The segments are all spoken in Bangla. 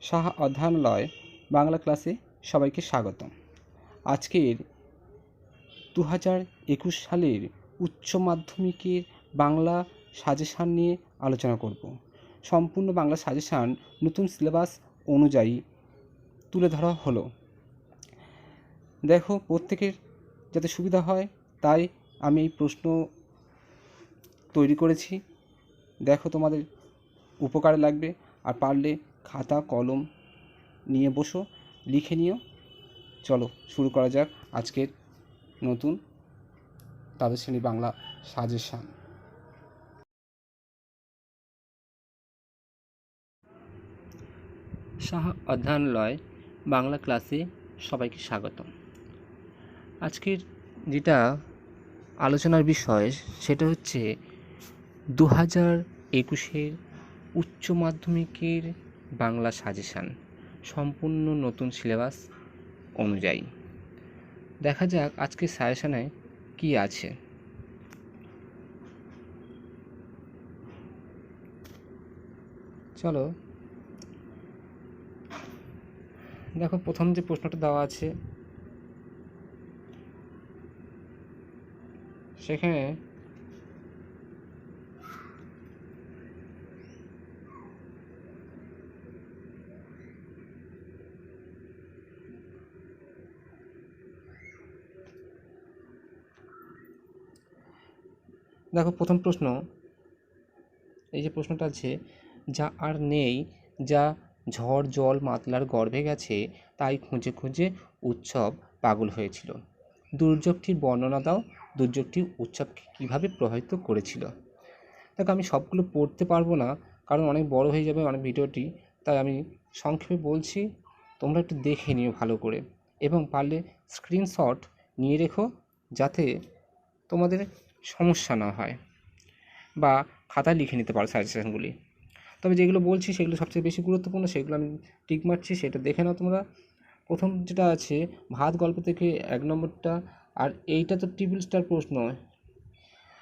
সাহা অধ্যয়নালয় বাংলা ক্লাসে সবাইকে স্বাগতম। আজকের 2021 সালের উচ্চ মাধ্যমিকের বাংলা সাজেশান নিয়ে আলোচনা করব। সম্পূর্ণ বাংলা সাজেশান নতুন সিলেবাস অনুযায়ী তুলে ধরা হলো। দেখো, প্রত্যেকের যাতে সুবিধা হয় তাই আমি এই প্রশ্ন তৈরি করেছি। দেখো, তোমাদের উপকারে লাগবে, আর পারলে খাতা কলম নিয়ে বসো, লিখে নিও। চলো শুরু করা যাক আজকের নতুন দ্বাদশ শ্রেণী বাংলা সাজেশান। সাহা অধ্যয়নালয় বাংলা ক্লাসে সবাইকে স্বাগতম। আজকের যেটা আলোচনার বিষয় সেটা হচ্ছে 2021 উচ্চ মাধ্যমিকের বাংলা সাজেশান সম্পূর্ণ নতুন সিলেবাস অনুযায়ী। দেখা যাক আজকের সাজেশানে কি আছে। চলো দেখো, প্রথম যে প্রশ্নটা দেওয়া আছে সেখানে দেখো, প্রথম প্রশ্ন, এই যে প্রশ্নটা আছে, যা আর নেই, যা ঝড় জল মাতলার গর্ভে গেছে, তাই খুঁজে খুঁজে উৎসব পাগল হয়েছিল। দুর্যোগটির বর্ণনা দাও, দুর্যোগটি উৎসবকে কীভাবে প্রভাবিত করেছিল। দেখো, আমি সবগুলো পড়তে পারবো না, কারণ অনেক বড় হয়ে যাবে অনেক ভিডিওটি, তাই আমি সংক্ষেপে বলছি, তোমরা একটু দেখে নিও ভালো করে, এবং পারলে স্ক্রিনশট নিয়ে রেখো যাতে তোমাদের সমস্যা না হয়, বা খাতায় লিখে নিতে পারো সাজেশনগুলি। তবে যেগুলো বলছি সেগুলো সবচেয়ে বেশি গুরুত্বপূর্ণ, সেগুলো আমি টিক মারছি, সেটা দেখে নাও তোমরা। প্রথম যেটা আছে ভাত গল্প থেকে 1 নম্বরটা, আর এইটা তো ট্রিপল স্টার প্রশ্ন।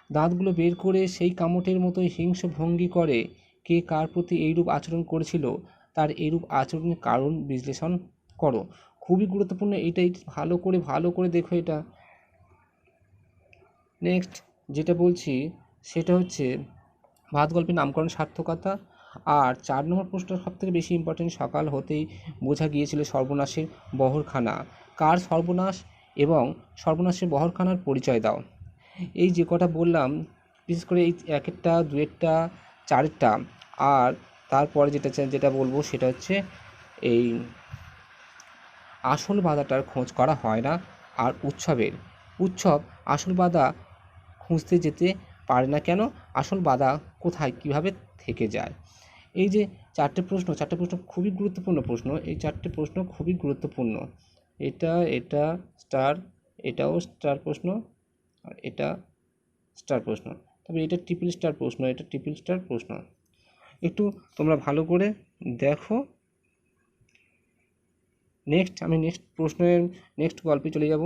দাঁতগুলো বের করে সেই কামটের মতোই হিংস্র ভঙ্গি করে, কে কার প্রতি এইরূপ আচরণ করেছিল, তার এইরূপ আচরণের কারণ বিশ্লেষণ করো। খুবই গুরুত্বপূর্ণ এইটাই, ভালো করে দেখো এটা। নেক্সট যেটা বলছি সেটা হচ্ছে ভাত গল্পের নামকরণ সার্থকতা। আর 4 নম্বর প্রশ্নটা সবথেকে বেশি ইম্পর্টেন্ট। সকাল হতেই বোঝা গিয়েছিল সর্বনাশের বহরখানা। কার সর্বনাশ এবং সর্বনাশের বহরখানার পরিচয় দাও। এই যে কটা বললাম, বিশেষ করে এই 1-এরটা 2-এরটা 4-এরটা, আর তারপরে যেটা বলবো সেটা হচ্ছে এই আসল বাধাটার খোঁজ করা হয় না, আর উৎসব আসল বাধা খুঁজতে যেতে পারে না কেন, আসল বাধা কোথায় কীভাবে থেকে যায়। এই যে 4টে প্রশ্ন খুবই গুরুত্বপূর্ণ প্রশ্ন। এই 4টে প্রশ্ন খুবই গুরুত্বপূর্ণ। এটা স্টার, এটাও স্টার প্রশ্ন, আর এটা স্টার প্রশ্ন। তবে এটা ট্রিপল স্টার প্রশ্ন। একটু তোমরা ভালো করে দেখো। আমি নেক্সট গল্পে চলে যাব।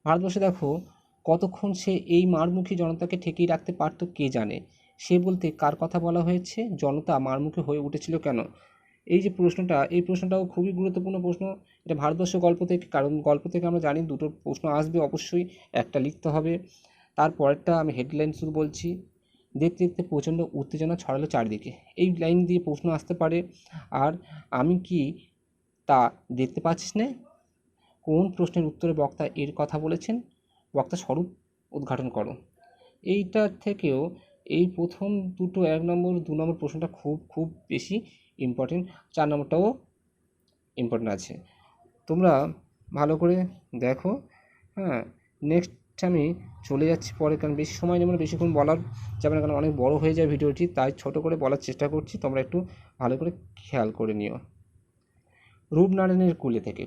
ভারতবর্ষে দেখো, কতক্ষণ সে এই মারমুখী জনতাকে ঠেকিয়ে রাখতে পারত কে জানে। সে বলতে কার কথা বলা হয়েছে? জনতা মারমুখী হয়ে উঠেছিল কেন? এই যে এই প্রশ্নটাও খুবই গুরুত্বপূর্ণ প্রশ্ন। এটা ভারতবর্ষ গল্প থেকে, কারণ গল্প থেকে আমরা জানি দুটো প্রশ্ন আসবে অবশ্যই, একটা লিখতে হবে। তারপরেরটা আমি হেডলাইন শুধু বলছি। দেখতে দেখতে প্রচণ্ড উত্তেজনা ছড়ালো চারিদিকে। এই লাইন দিয়ে প্রশ্ন আসতে পারে। আর আমি কি তা দেখতে পাচ্ছিস না? কোন প্রশ্নের উত্তরে বক্তা এর কথা বলেছেন? বক্তা স্বরূপ উদ্ঘাটন করো। এইটার থেকেও এই প্রথম দুটো 1 নম্বর 2 নম্বর প্রশ্নটা খুব বেশি ইম্পর্টেন্ট। 4 নম্বরটাও ইম্পর্টেন্ট আছে, তোমরা ভালো করে দেখো। হ্যাঁ, নেক্সট আমি চলে যাচ্ছি পরে, কারণ বেশি সময় নেব না, বেশিক্ষণ বলার যাবে না, কারণ অনেক বড় হয়ে যায় ভিডিওটি, তাই ছোট করে বলার চেষ্টা করছি, তোমরা একটু ভালো করে খেয়াল করে নিও। রূপনারায়ণের কুলে থেকে,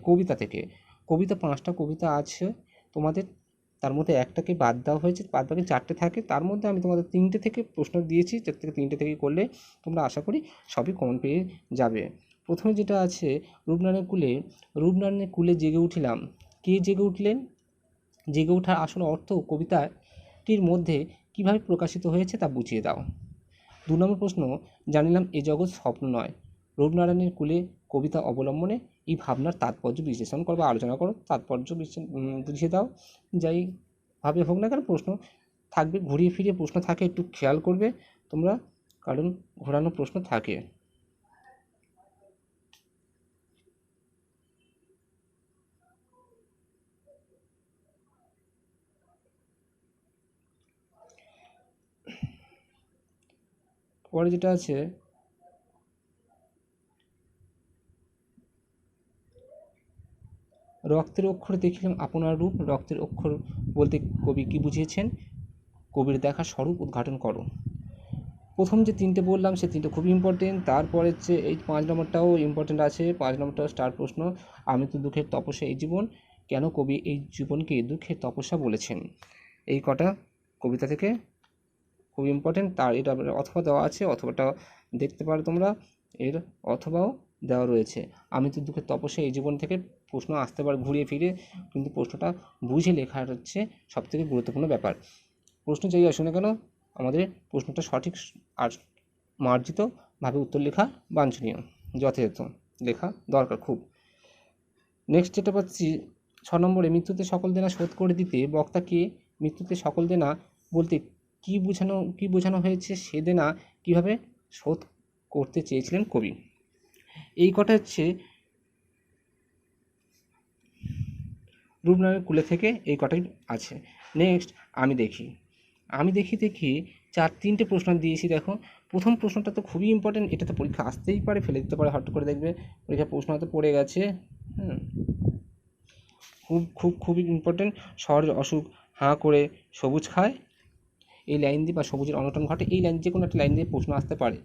কবিতা 5টা কবিতা আছে তোমাদের, তার মধ্যে একটাকে বাদ দেওয়া হয়েছে, বাদ বাকি 4টে থাকে। তার মধ্যে আমি তোমাদের 3টে থেকে প্রশ্ন দিয়েছি, 4 থেকে 3টে থেকে করলে তোমরা আশা করি সবই কমন পেয়ে যাবে। প্রথমে যেটা আছে, রূপনারায়ণের কুলে জেগে উঠিলাম। কে জেগে উঠলেন? জেগে ওঠার আসল অর্থ কবিতাটির মধ্যে কীভাবে প্রকাশিত হয়েছে তা বুঝিয়ে দাও। 2 নম্বর প্রশ্ন, জানিলাম এ জগৎ স্বপ্ন নয়, রূপনারায়ণের কুলে কবিতা অবলম্বনে এই ভাবনার তাৎপর্য বিশ্লেষণ করো বা আলোচনা করো, তাৎপর্য বুঝিয়ে দাও। যাইভাবে হোক না কেন প্রশ্ন থাকবে, ঘুরিয়ে ফিরিয়ে প্রশ্ন থাকে, একটু খেয়াল করবে তোমরা, কারণ ঘোরানো প্রশ্ন থাকে। পরে যেটা আছে, রক্তের অক্ষর দেখিলাম আপনার রূপ। রক্তের অক্ষর বলতে কবি কি বুঝিয়েছেন? কবির দেখা স্বরূপ উদ্ঘাটন করো। প্রথম যে 3টে বললাম সে 3টে খুবই ইম্পর্টেন্ট। তারপরে হচ্ছে এই 5 নম্বরটাও ইম্পর্টেন্ট আছে। 5 নম্বরটাও স্টার প্রশ্ন, আমি তো দুঃখের তপস্যা এই জীবন, কেন কবি এই জীবনকে দুঃখের তপস্যা বলেছেন? এই কটা কবিতা থেকে খুব ইম্পর্টেন্ট। তার এটা অথবা দেওয়া আছে, অথবাটাও দেখতে পারো তোমরা, এর অথবাও দেওয়া রয়েছে। আমি তো দুঃখের তপস্যা এই জীবন থেকে প্রশ্ন আসতে পারে ঘুরিয়ে ফিরে, কিন্তু প্রশ্নটা বুঝে লেখার হচ্ছে সবথেকে গুরুত্বপূর্ণ ব্যাপার। প্রশ্ন যাই আসুন না কেন, আমাদের প্রশ্নটা সঠিক আর মার্জিতভাবে উত্তর লেখা বাঞ্ছনীয়, যথাযথ লেখা দরকার খুব। নেক্সট যেটা পাচ্ছি 6 নম্বরে, মৃত্যুতে সকল দেনা শোধ করে দিতে বক্তাকে মৃত্যুতে সকল দেনা বলতে কি বোঝানো হয়েছে, সে দেনা কীভাবে শোধ করতে চেয়েছিলেন কবি? এই কটা হচ্ছে রূপনারায়ণের কুলে থেকে এই কটাই আছে। নেক্সট আমি দেখি 3টে প্রশ্ন দিয়েছি। দেখো প্রথম প্রশ্নটা তো খুবই ইম্পর্টেন্ট, এটা তো পরীক্ষা আসতেই পারে, ফেলে দিতে পারে, হট করে দেখবে পরীক্ষার প্রশ্ন হয়তো পড়ে গেছে। খুবই ইম্পর্টেন্ট। শহরের অসুখ হাঁ করে সবুজ খায়, এই লাইন দিয়ে বা সবুজের অনটন ঘটে, এই লাইন যে কোনো একটা লাইন দিয়ে প্রশ্ন আসতে পারে।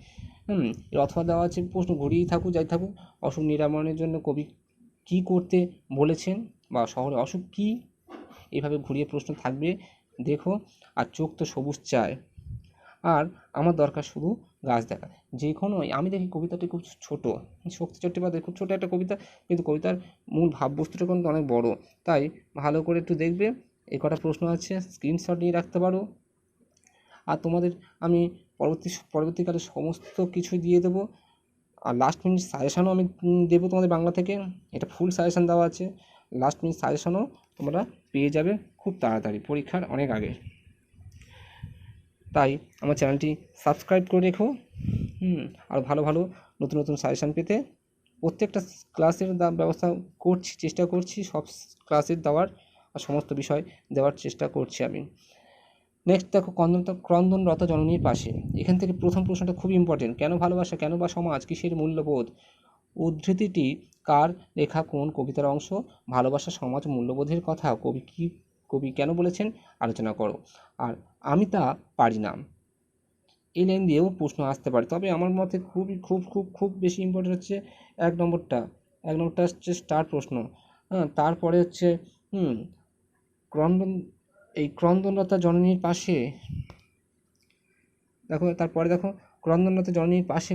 এর অথবা দেওয়া আছে, প্রশ্ন ঘুরিয়েই থাকুক যাই থাকুক, অসুখ নিরাময়ের জন্য কবি কী করতে বলেছেন, বা শহরে অসুখ কী, এইভাবে ঘুরিয়ে প্রশ্ন থাকবে দেখো। আর চোখ তো সবুজ চায়, আর আমার দরকার শুধু গাছ দেখা। যে কোনো আমি দেখি কবিতাটি খুব ছোটো, শক্তি চট্টোপাধ্যায় খুব ছোটো একটা কবিতা, কিন্তু কবিতার মূল ভাববস্তুটা কিন্তু অনেক বড়, তাই ভালো করে একটু দেখবে। এই কটা প্রশ্ন আছে, স্ক্রিনশট নিয়ে রাখতে পারো। আর তোমাদের আমি পরবর্তীকালে সমস্ত কিছুই দিয়ে দেবো, আর লাস্ট মিনিট সাজেশানও আমি দেবো তোমাদের বাংলা থেকে। এটা ফুল সাজেশান দেওয়া আছে, লাস্ট মিনিট সাজেশানও তোমরা পেয়ে যাবে খুব তাড়াতাড়ি, পরীক্ষার অনেক আগে। তাই আমার চ্যানেলটি সাবস্ক্রাইব করে রেখো। আর ভালো ভালো নতুন নতুন সাজেশান পেতে প্রত্যেকটা ক্লাসের ব্যবস্থা করছি, চেষ্টা করছি সব ক্লাসের দেওয়ার আর সমস্ত বিষয় দেওয়ার চেষ্টা করছি আমি। নেক্সট দেখো, ক্রন্দনরত জননীর পাশে। এখান থেকে প্রথম প্রশ্নটা খুব ইম্পর্টেন্ট, কেন ভালোবাসা, কেন বা সমাজ, কিসের মূল্যবোধ? উদ্ধৃতিটি কার লেখা, কোন কবিতার অংশ? ভালোবাসা, সমাজ, মূল্যবোধের কথা কবি কেন বলেছেন, আলোচনা করো। আর আমি তা পারি না, এই লাইন দিয়েও প্রশ্ন আসতে পারে, তবে আমার মতে খুব বেশি ইম্পর্টেন্ট হচ্ছে 1 নম্বরটা হচ্ছে স্টার প্রশ্ন। তারপরে হচ্ছে ক্রন্দনরতা জননীর পাশে। তারপরে দেখো, ক্রন্দনরতা জননীর পাশে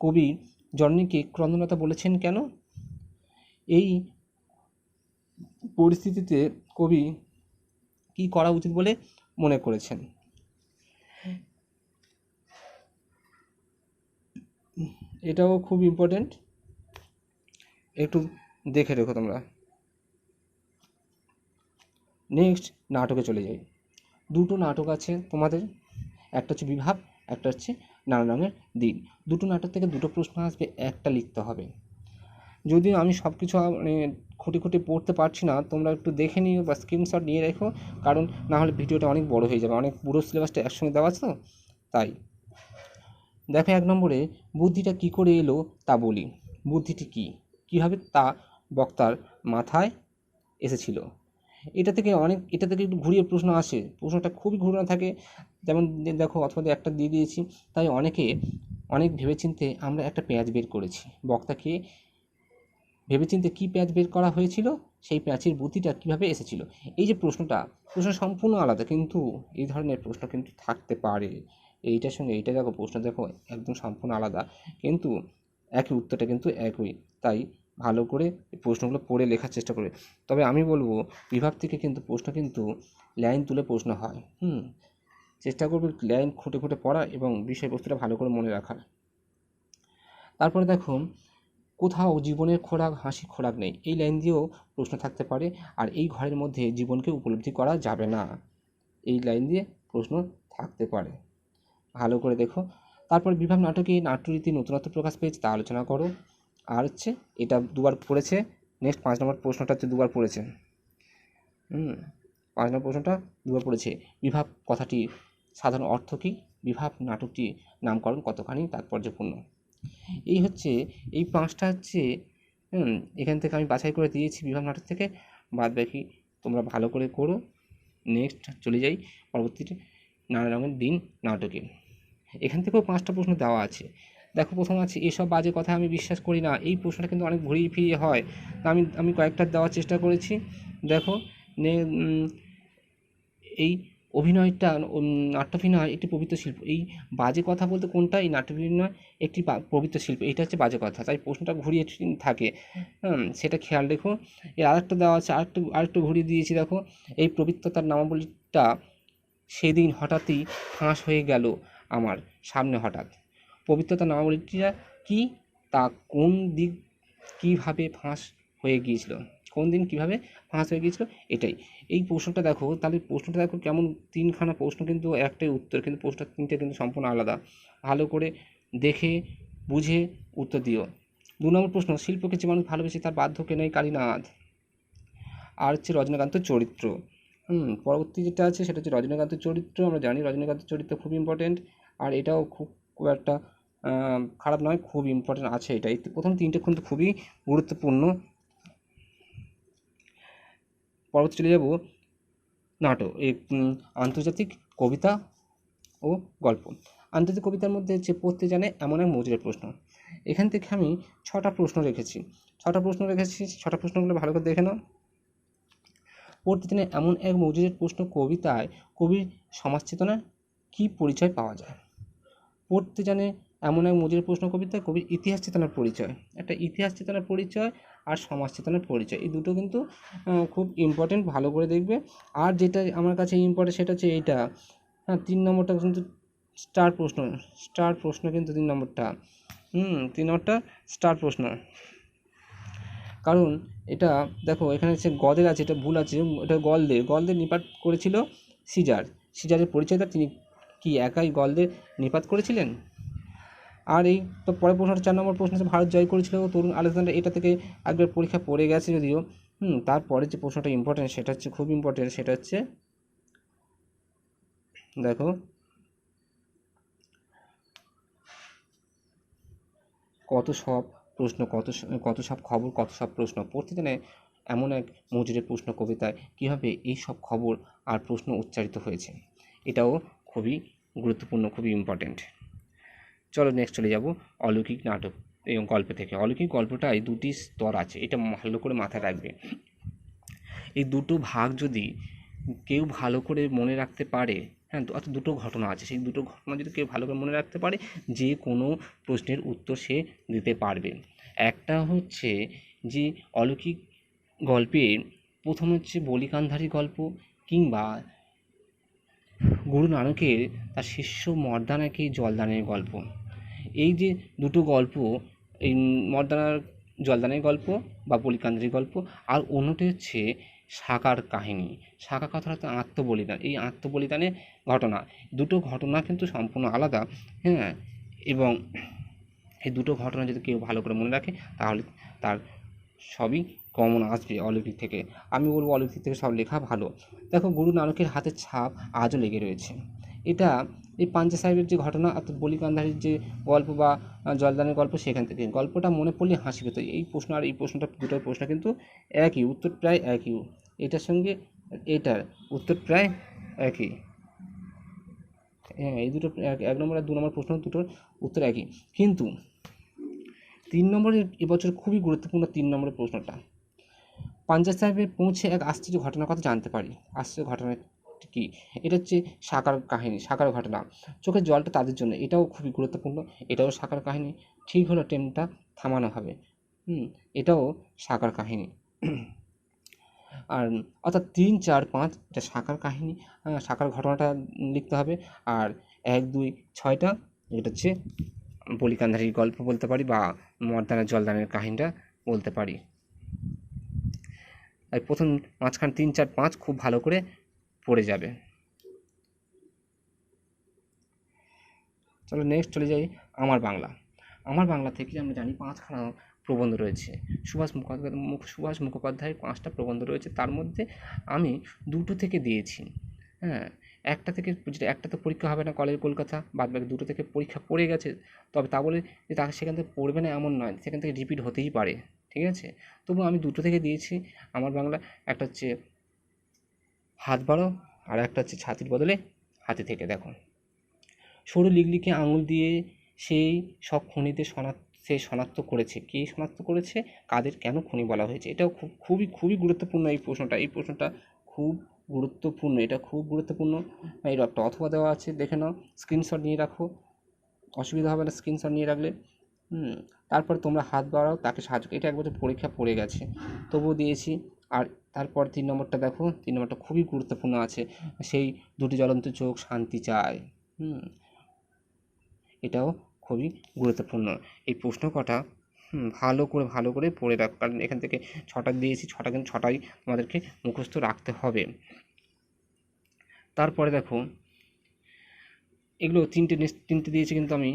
কবি জননীকে ক্রন্দনরতা বলেছেন কেন? এই পরিস্থিতিতে কবি কি করা উচিত বলে মনে করেছেন? এটাও খুব ইম্পর্টেন্ট, একটু দেখে রেখো তোমরা। নেক্সট নাটকে চলে যাই। 2টো নাটক আছে তোমাদের, একটা হচ্ছে বিভাব, একটা হচ্ছে নানা রঙের দিন। 2টো নাটক থেকে 2টো প্রশ্ন আসবে, একটা লিখতে হবে। যদিও আমি সব কিছু মানে খুঁটি পড়তে পারছি না, তোমরা একটু দেখে নিও বা স্ক্রিনশট নিয়ে রেখো, কারণ না হলে ভিডিওটা অনেক বড় হয়ে যাবে, অনেক পুরো সিলেবাসটা একসঙ্গে দেওয়া আছে তো তাই। দেখো 1 নম্বরে, বুদ্ধিটা কী করে এলো তা বলি। বুদ্ধিটি কীভাবে তা বক্তার মাথায় এসেছিল? এটা থেকে একটু ঘুরিয়ে প্রশ্ন আসে, প্রশ্নটা খুবই ঘুরানো থাকে। যেমন দেখো, অথবা একটা দিয়ে দিয়েছি, তাই অনেক ভেবেচিন্তে আমরা একটা পেঁয়াজ বের করেছি। বক্তাকে ভেবেচিন্তে কী পেঁয়াজ বের করা হয়েছিল, সেই পেঁয়াজের বুদ্ধিটা কীভাবে এসেছিল। এই যে প্রশ্ন সম্পূর্ণ আলাদা, কিন্তু এই ধরনের প্রশ্ন কিন্তু থাকতে পারে। এইটার সঙ্গে এইটা দেখো, প্রশ্ন দেখো একদম সম্পূর্ণ আলাদা, কিন্তু একই উত্তরটা কিন্তু একই। তাই ভালো করে প্রশ্নগুলো পড়ে লেখার চেষ্টা করবে। তবে আমি বলবো, বিভাগ থেকে কিন্তু প্রশ্ন কিন্তু লাইন তুলে প্রশ্ন হয়। চেষ্টা করবে লাইন খুঁটে খুঁটে পড়ার এবং বিষয়বস্তুটা ভালো করে মনে রাখার। তারপরে দেখো, কোথাও জীবনের খোরাক হাসির খোরাক নেই, এই লাইন দিয়েও প্রশ্ন থাকতে পারে। আর এই ঘরের মধ্যে জীবনকে উপলব্ধি করা যাবে না, এই লাইন দিয়ে প্রশ্ন থাকতে পারে, ভালো করে দেখো। তারপর বিভাগ নাটকে নাট্যরীতি নতুনত্ব প্রকাশ পেয়েছে, তা আলোচনা করো। আর হচ্ছে এটা দুবার পড়েছে, নেক্সট 5 নম্বর প্রশ্নটা হচ্ছে দুবার পড়েছে। 5 নম্বর প্রশ্নটা দুবার পড়েছে। বিভাব কথাটি সাধারণ অর্থ কী? বিভাব নাটকটি নামকরণ কতখানি তাৎপর্যপূর্ণ? এই হচ্ছে, এই 5টা হচ্ছে এখান থেকে আমি বাছাই করে দিয়েছি বিভাগ নাটক থেকে, বাদ বাকি তোমরা ভালো করে করো। নেক্সট চলে যাই পরবর্তীতে নানা রঙের দিন নাটকে। এখান থেকেও 5টা প্রশ্ন দেওয়া আছে। দেখো, প্রথম আছে এসব বাজে কথা আমি বিশ্বাস করি না, এই প্রশ্নটা কিন্তু অনেক ঘুরিয়ে ফিরিয়ে হয়, আমি কয়েকটা দেওয়ার চেষ্টা করেছি। দেখো, এই অভিনয়টা নাট্যাভিনয় একটি পবিত্র শিল্প, এই বাজে কথা বলতে কোনটা? এই নাট্যাভিনয় একটি পবিত্র শিল্প, এটা হচ্ছে বাজে কথা, তাই প্রশ্নটা ঘুরিয়ে থাকে, সেটা খেয়াল রেখো। এর আরেকটা দেওয়া আছে, আরেকটু ঘুরিয়ে দিয়েছি। দেখো, এই পবিত্রতার নামাবলীটা সেদিন হঠাৎই ফাঁস হয়ে গেল আমার সামনে হঠাৎ। পবিত্রতার নামাবলীটা কি, তা কোন দিক কীভাবে ফাঁস হয়ে গিয়েছিল, কোন দিন কীভাবে ফাঁস হয়ে গিয়েছিল, এটাই। এই প্রশ্নটা দেখো, তাহলে প্রশ্নটা দেখো কেমন, 3খানা প্রশ্ন কিন্তু একটাই উত্তর, কিন্তু প্রশ্নটা 3টে কিন্তু সম্পূর্ণ আলাদা, ভালো করে দেখে বুঝে উত্তর দিও। 2 নম্বর প্রশ্ন, শিল্পকে যে মানুষ ভালোবেসে তার বার্ধক্য নেই কালীনাথ। আর হচ্ছে রজনীকান্তের চরিত্র। পরবর্তী যেটা আছে সেটা হচ্ছে রজনীকান্তের চরিত্র। আমরা জানি রজনীকান্তের চরিত্র খুব ইম্পর্টেন্ট, আর এটাও খুব একটা খারাপ নয়, খুব ইম্পর্টেন্ট আছে এটা। এই প্রথম 3টে কিন্তু খুবই গুরুত্বপূর্ণ। পরবর্তী চলে যাব নাটক, এই আন্তর্জাতিক কবিতা ও গল্প। আন্তর্জাতিক কবিতার মধ্যে হচ্ছে পড়তে জানে এমন এক মজুরের প্রশ্ন। এখান থেকে আমি 6টা প্রশ্ন রেখেছি। 6টা প্রশ্নগুলো ভালো করে দেখে নাও। পড়তে জানে এমন এক মজুরের প্রশ্ন কবিতায় কবির সমাজচেতনার কী পরিচয় পাওয়া যায়? পড়তে জানে এমন এক মজুরের প্রশ্ন কবিতায় কবির ইতিহাস চেতনার পরিচয়, একটা ইতিহাস চেতনার পরিচয় আর সমাজ চেতনার পরিচয়, এই দুটো কিন্তু খুব ইম্পর্টেন্ট, ভালো করে দেখবে। আর যেটা আমার কাছে ইম্পর্টেন্ট সেটা হচ্ছে এইটা, 3 নম্বরটা কিন্তু স্টার প্রশ্ন কিন্তু 3 নম্বরটা, 3 নম্বরটা স্টার প্রশ্ন। কারণ এটা দেখো, এখানে হচ্ছে গদের আছে, এটা ভুল আছে, এটা গলদের নিপাত করেছিল সিজারের পরিচয়টা তিনি কি একাই গলদের নিপাত করেছিলেন? আর এই তো পরের প্রশ্নটা 4 নম্বর প্রশ্ন হচ্ছে ভারত জয় করেছিল তরুণ আলেকজান্ডার, এটা থেকে একবার পরীক্ষা পড়ে গেছে যদিও। তারপরে যে প্রশ্নটা ইম্পর্টেন্ট, সেটা হচ্ছে খুব ইম্পর্টেন্ট, সেটা হচ্ছে দেখো, কত সব খবর, কত সব প্রশ্ন। পড়তে জানে এমন এক মজুরের প্রশ্ন কবিতায় কীভাবে এই সব খবর আর প্রশ্ন উচ্চারিত হয়েছে, এটাও খুবই গুরুত্বপূর্ণ, খুবই ইম্পর্টেন্ট। চলো নেক্সট চলে যাব অলৌকিক নাটক এবং গল্প থেকে। অলৌকিক গল্পটায় 2টি স্তর আছে, এটা ভালো করে মাথায় রাখবে। এই দুটো ভাগ যদি কেউ ভালো করে মনে রাখতে পারে, অর্থাৎ দুটো ঘটনা আছে, সেই দুটো ঘটনা যদি কেউ ভালো করে মনে রাখতে পারে, যে কোনো প্রশ্নের উত্তর সে দিতে পারবে। একটা হচ্ছে যে অলৌকিক গল্পের প্রথম হচ্ছে বলি গান্ধারী গল্প, কিংবা গুরু নানকের তার শিষ্য মর্দানাকে জলদানের গল্প। এই যে দুটো গল্প, এই মর্দানার জলদানের গল্প বা বলিকান্দারির গল্প, আর অন্যটি হচ্ছে সাকার কাহিনী। সাকা কথাটা হচ্ছে আত্মবলিদান, এই আত্মবলিদানের ঘটনা। দুটো ঘটনা কিন্তু সম্পূর্ণ আলাদা, এবং এই দুটো ঘটনা যদি কেউ ভালো করে মনে রাখে তাহলে তার সবই কমন আসবে অলৌকিক থেকে। আমি বলবো অলৌকিক থেকে সব লেখা ভালো। দেখো, গুরু নানকের হাতের ছাপ আজও লেগে রয়েছে। এটা এই পাঞ্জা সাহেবের যে ঘটনা, অর্থাৎ বলি গান্ধারীর যে গল্প বা জলদানের গল্প, সেখান থেকে গল্পটা মনে পড়লে হাসি পেত। এই প্রশ্ন আর এই প্রশ্নটা, দুটোর প্রশ্ন কিন্তু একই, উত্তর প্রায় একই, এটার সঙ্গে এটার উত্তর প্রায় একই। এই দুটো 1 নম্বর আর 2 নম্বর প্রশ্ন দুটোর উত্তর একই, কিন্তু 3 নম্বরের এবছর খুবই গুরুত্বপূর্ণ 3 নম্বরের প্রশ্নটা। পাঞ্জা সাহেবে পৌঁছে এক আশ্চর্য ঘটনার কথা জানতে পারি। আশ্চর্য ঘটনা কি? এটা হচ্ছে সাকার কাহিনী, সাকার ঘটনা। চোখের জলটা তাদের জন্য, এটাও খুবই গুরুত্বপূর্ণ, এটাও সাকার কাহিনী। ঠিক হলো, ট্রেনটা থামানো হবে, এটাও সাকার কাহিনী। আর অর্থাৎ 3, 4, 5 এটা শাখার কাহিনী, শাখার ঘটনাটা লিখতে হবে। আর 1, 2, 6টা এটা হচ্ছে বলি গান্ধারীর গল্প বলতে পারি বা মর্দানা জলদানের কাহিনীটা বলতে পারি। আর প্রথম মাঝখান 3, 4, 5 খুব ভালো করে পড়ে যাবে। চলো নেক্সট চলে যাই আমার বাংলা। আমার বাংলা থেকে আমরা জানি 5খানা প্রবন্ধ রয়েছে। সুভাষ মুখোপাধ্যায়ের 5টা প্রবন্ধ রয়েছে, তার মধ্যে আমি 2টো থেকে দিয়েছি। হ্যাঁ, একটা থেকে যেটা একটা তো পরীক্ষা হবে না, কলকাতা, বাদবাকি 2টো থেকে পরীক্ষা পড়ে গেছে। তবে তা বলে যে তাকে সেখান থেকে পড়বে না এমন নয়, সেখান থেকে রিপিট হতেই পারে, ঠিক আছে। তবু আমি 2টো থেকে দিয়েছি আমার বাংলা। একটা হচ্ছে হাত বাড়ো, আর একটা হচ্ছে ছাতির বদলে হাতি থেকে। দেখো, সরু লিকলিকে আঙুল দিয়ে সেই সব খুনিদের সে শনাক্ত করেছে। কে শনাক্ত করেছে, কাদের কেন খুনি বলা হয়েছে। এটাও খুবই গুরুত্বপূর্ণ এই প্রশ্নটা। এই প্রশ্নটা খুব গুরুত্বপূর্ণ, এটা খুব গুরুত্বপূর্ণ। এর একটা অথবা দেওয়া আছে, দেখে নাও, স্ক্রিনশট নিয়ে রাখো, অসুবিধা হবে না স্ক্রিনশট নিয়ে রাখলে। তারপর তোমরা হাত বাড়াও তাকে সাহায্য, এটা এক বছর পরীক্ষা পড়ে গেছে, তবুও দিয়েছি। আর তারপর 3 নম্বরটা দেখো, 3 নম্বরটা খুবই গুরুত্বপূর্ণ আছে, সেই দুটি জ্বলন্ত চোখ শান্তি চায়। এটাও খুবই গুরুত্বপূর্ণ। এই প্রশ্ন কটা ভালো করে পড়ে রাখ, কারণ এখান থেকে 6টা দিয়েছি, 6টা কিন্তু 6টাই তোমাদেরকে মুখস্থ রাখতে হবে। তারপরে দেখো, এগুলো তিনটে দিয়েছি কিন্তু আমি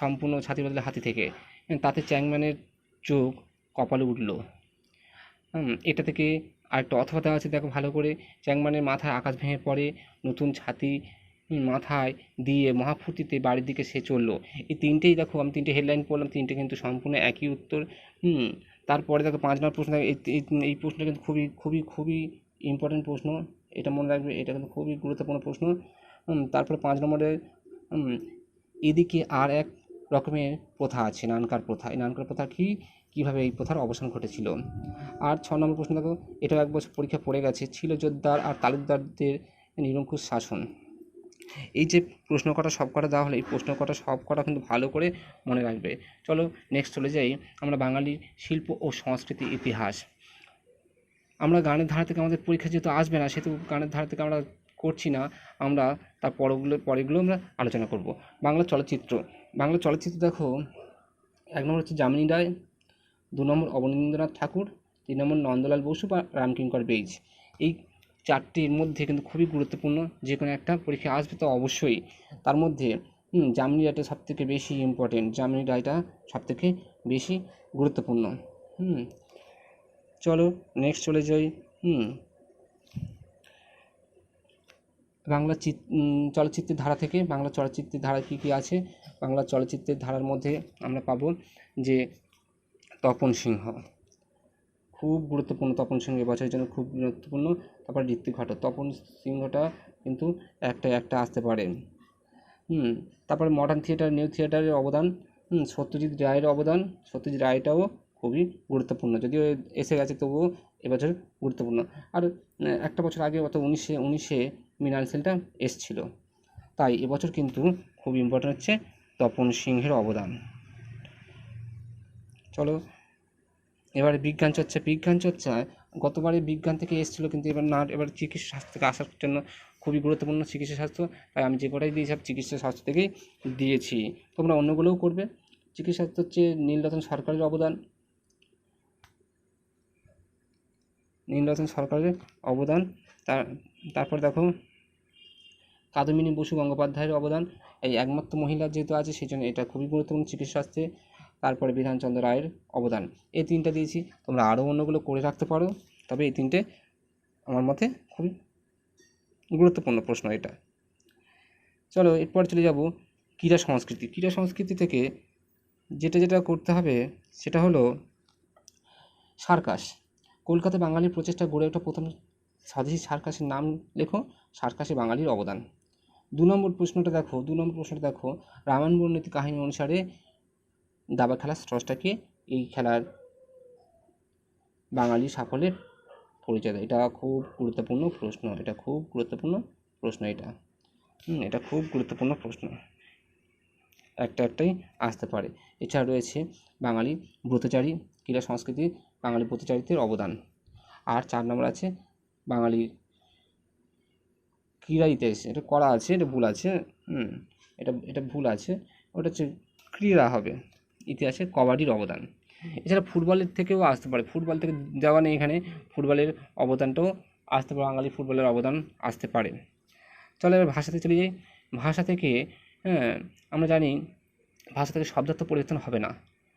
সম্পূর্ণ ছাতির বদলে হাতি থেকে। তাতে চ্যাংম্যানের চোখ কপালে উঠল। এটা থেকে আরেকটা অথবা দেওয়া আছে, দেখো ভালো করে, চ্যাংম্যানের মাথায় আকাশ ভেঙে পড়ে, নতুন ছাতি মাথায় দিয়ে মহাফুর্তিতে বাড়ির দিকে সে চলল। এই তিনটেই দেখো, আমি 3টে হেডলাইন পড়লাম, 3টে কিন্তু সম্পূর্ণ একই উত্তর। তারপরে দেখো 5 নম্বর প্রশ্ন, এই প্রশ্নটা কিন্তু খুবই ইম্পর্টেন্ট প্রশ্ন, এটা মনে রাখবে, এটা কিন্তু খুবই গুরুত্বপূর্ণ প্রশ্ন। তারপরে 5 নম্বরে, এদিকে আর এক রকমের প্রথা আছে, নানকার প্রথা। এই নানকার প্রথা কীভাবে এই প্রথার অবসান ঘটেছিল। আর 6 নম্বর প্রশ্ন দেখো, এটাও এক বছর পরীক্ষা পড়ে গেছে, ছিল জোরদার আর তালুকদারদের নিরঙ্কুশ শাসন। এই যে প্রশ্ন কটা সব কটা দেওয়া হলো, এই প্রশ্ন কটা সব কটা কিন্তু ভালো করে মনে রাখবে। চলো নেক্সট চলে যাই আমরা বাঙালির শিল্প ও সংস্কৃতি ইতিহাস। আমরা গানের ধারা থেকে, আমাদের পরীক্ষা যেহেতু আসবে না সেহেতু গানের ধারা থেকে আমরা করছি না, আমরা তার পরেগুলো আমরা আলোচনা করব। বাংলা চলচ্চিত্র দেখো, 1 নম্বর হচ্ছে যামিনী রায়, 2 নম্বর অবনীন্দ্রনাথ ঠাকুর, 3 নম্বর নন্দলাল বসু বা রামকিঙ্কর বেইজ। এই 4টির মধ্যে কিন্তু খুবই গুরুত্বপূর্ণ, যে কোনো একটা পরীক্ষা আসবে তো অবশ্যই। তার মধ্যে যামিনী রায়টা সবথেকে বেশি ইম্পর্টেন্ট, যামিনী রায়টা সবথেকে বেশি গুরুত্বপূর্ণ। চলো নেক্সট চলে যাই। বাংলা চলচ্চিত্রের ধারা থেকে, বাংলা চলচ্চিত্রের ধারা কী আছে। বাংলা চলচ্চিত্রের ধারার মধ্যে আমরা পাবো যে তপন সিংহ খুব গুরুত্বপূর্ণ, তপন সিংহ এবছরের জন্য খুব গুরুত্বপূর্ণ। তারপর ঋত্বিক ঘটক, তপন সিংহটা কিন্তু একটা আসতে পারে। তারপরে মডার্ন থিয়েটার, নিউ থিয়েটারের অবদান, সত্যজিৎ রায়ের অবদান, সত্যজিৎ রায়টাও খুবই গুরুত্বপূর্ণ, যদিও এসে গেছে তবুও এবছর গুরুত্বপূর্ণ। আর একটা বছর আগে, অর্থাৎ 1919-এ মৃণাল সেনটা এসছিল, তাই এবছর কিন্তু খুব ইম্পর্টেন্ট হচ্ছে তপন সিংহের অবদান। চলো এবারে বিজ্ঞান চর্চা। গতবারে বিজ্ঞান থেকে এসেছিলো, কিন্তু এবার চিকিৎসা শাস্ত্র থেকে আসার জন্য খুবই গুরুত্বপূর্ণ চিকিৎসা শাস্ত্র, তাই আমি যে কটাই দিয়েছি চিকিৎসা শাস্ত্র থেকেই দিয়েছি। তোমরা অন্যগুলোও করবে। চিকিৎসা শাস্ত্র হচ্ছে নীলরতন সরকারের অবদান। তারপর দেখো কাদম্বিনী বসু গঙ্গোপাধ্যায়ের অবদান, এই একমাত্র মহিলা যেহেতু আছে সেই জন্য এটা খুবই গুরুত্বপূর্ণ চিকিৎসাশাস্ত্রে। তারপরে বিধানচন্দ্র রায়ের অবদান। এই 3টা দিয়েছি, তোমরা আরও অন্যগুলো করে রাখতে পারো, তবে এই 3টে আমার মতে খুবই গুরুত্বপূর্ণ প্রশ্ন এটা। চলো এরপর চলে যাব ক্রীড়া সংস্কৃতি থেকে যেটা করতে হবে সেটা হলো সার্কাস। কলকাতায় বাঙালির প্রচেষ্টা গড়ে ওঠা প্রথম স্বদেশী সার্কাসের নাম লেখো, সার্কাসে বাঙালির অবদান। 2 নম্বর প্রশ্নটা দেখো, রামায়ণ বর্ণিত কাহিনী অনুসারে দাবা খেলার স্রষ্টাকে, এই খেলার বাঙালি সাফল্যের পরিচয় দেয়। এটা খুব গুরুত্বপূর্ণ প্রশ্ন, এটা খুব গুরুত্বপূর্ণ প্রশ্ন, একটাই আসতে পারে। এছাড়া রয়েছে বাঙালি ব্রতচারী, ক্রীড়া সংস্কৃতি, বাঙালি ব্রতচারিত্বের অবদান। আর 4 নম্বর আছে বাঙালির ক্রীড়া ইতিহাস, এটা করা আছে, এটা ভুল আছে। এটা ভুল আছে, ওটা হচ্ছে ক্রীড়া হবে, ইতিহাসে কবাডির অবদান। এছাড়া ফুটবলের থেকেও আসতে পারে, ফুটবল থেকে দেওয়া নেই এখানে, ফুটবলের অবদানটাও আসতে পারে, বাঙালি ফুটবলের অবদান আসতে পারে। চলো এবার ভাষাতে চলে যাই। ভাষা থেকে আমরা জানি ভাষা থেকে শব্দার্থ পরিবর্তন হবে না,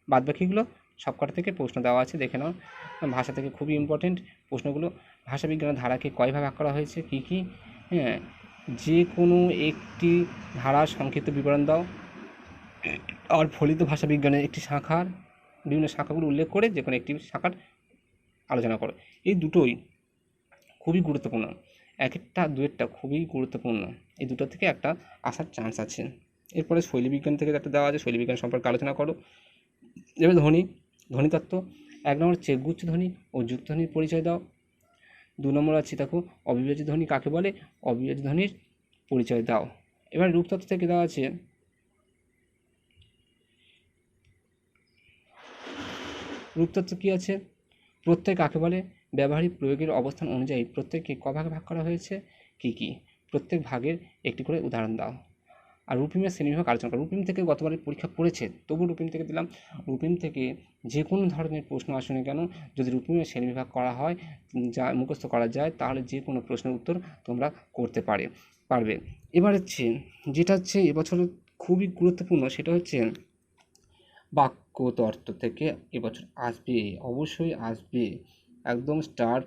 বাদ বাকিগুলো সবকটা থেকে প্রশ্ন দেওয়া আছে, দেখে নাও। ভাষা থেকে খুবই ইম্পর্টেন্ট প্রশ্নগুলো। ভাষাবিজ্ঞানের ধারাকে কয়ভাবে ভাগ করা হয়েছে, কী কী? যে কোনো একটি ধারার সংক্ষিপ্ত বিবরণ দাও, আর ফলিত ভাষাবিজ্ঞানের একটি শাখার বিভিন্ন শাখাগুলো উল্লেখ করে যে কোনো একটি শাখার আলোচনা করো। এই দুটোই খুবই গুরুত্বপূর্ণ, এক একটা দুয়েরটা খুবই গুরুত্বপূর্ণ, এই দুটো থেকে একটা আসার চান্স আছে। এরপরে শৈলীবিজ্ঞান থেকে একটা দেওয়া আছে, শৈলীবিজ্ঞান সম্পর্কে আলোচনা করো। এবার ধ্বনিতত্ত্ব, 1 নম্বর চেকগুচ্ছ ধ্বনি ও যুক্তধ্বনির পরিচয় দাও। 2 নম্বর আছে দেখো অবিভাজ্য ধ্বনি কাকে বলে, অবিভাজ্য ধ্বনির পরিচয় দাও। এবার রূপতত্ত্ব থেকে দেওয়া আছে রূপতত্ত্ব কী আছে, প্রত্যয় কাকে বলে, ব্যবহারিক প্রয়োগের অবস্থান অনুযায়ী প্রত্যেককে ক ভাগে ভাগ করা হয়েছে, কী কী, প্রত্যেক ভাগের একটি করে উদাহরণ দাও। আর রূপিমের শ্রেণীবিভাগ আলোচনা করো। রূপিম থেকে গতবারে পরীক্ষা করেছে, তবু রূপিম থেকে দিলাম। রূপিম থেকে যে কোনো ধরনের প্রশ্ন আসে না কেন, যদি রূপিমের শ্রেণীবিভাগ করা হয়, যা মুখস্থ করা যায়, তাহলে যে কোনো প্রশ্নের উত্তর তোমরা করতে পারবে। এবার হচ্ছে যেটা হচ্ছে এবছর খুবই গুরুত্বপূর্ণ, সেটা হচ্ছে বাক্যতত্ত্ব থেকে এবছর আসবে, অবশ্যই আসবে, একদম স্টার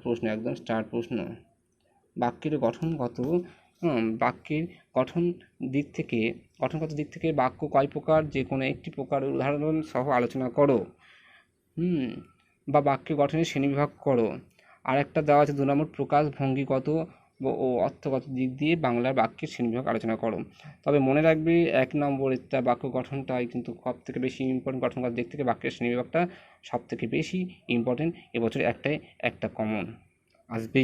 প্রশ্ন। বাক্যের গঠনগত গঠনগত দিক থেকে বাক্য কয় প্রকার, যে কোনো একটি প্রকারের উদাহরণ সহ আলোচনা করো। বা বাক্য গঠনের শ্রেণীবিভাগ করো। আর একটা দেওয়া আছে 2 নম্বর প্রকাশভঙ্গিগত ও অর্থগত দিক দিয়ে বাংলার বাক্যের শ্রেণীবিভাগ আলোচনা করো। তবে মনে রাখবে 1 নম্বরেরটা বাক্য গঠনটাই কিন্তু সব থেকে বেশি ইম্পর্টেন্ট, গঠনগত দিক থেকে বাক্যের শ্রেণীবিভাগটা সব থেকে বেশি ইম্পর্টেন্ট। এবছর একটা কমন আসবে।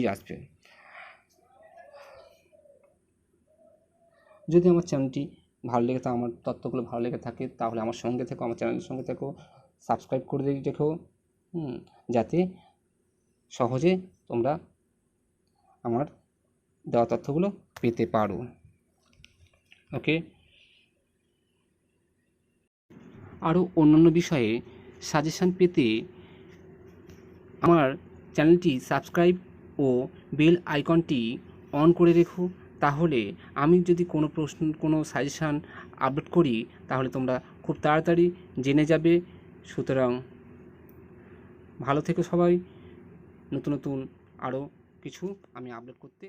যদি আমার চ্যানেলটি ভালো লেগে থাকে, আমার তথ্যগুলো ভালো লেগে থাকে, তাহলে আমার সঙ্গে থেকো, আমার চ্যানেলের সঙ্গে থেকো, সাবস্ক্রাইব করে রেখো, যাতে সহজে তোমরা আমার দেওয়া তথ্যগুলো পেতে পারো। ওকে, আরও অন্যান্য বিষয়ে সাজেশান পেতে আমার চ্যানেলটি সাবস্ক্রাইব ও বেল আইকনটি অন করে রেখো, তাহলে আমি যদি কোনো সাজেশান আপলোড করি, তাহলে তোমরা খুব তাড়াতাড়ি জেনে যাবে। সুতরাং ভালো থেকো সবাই, নতুন আরও কিছু আমি আপলোড করতে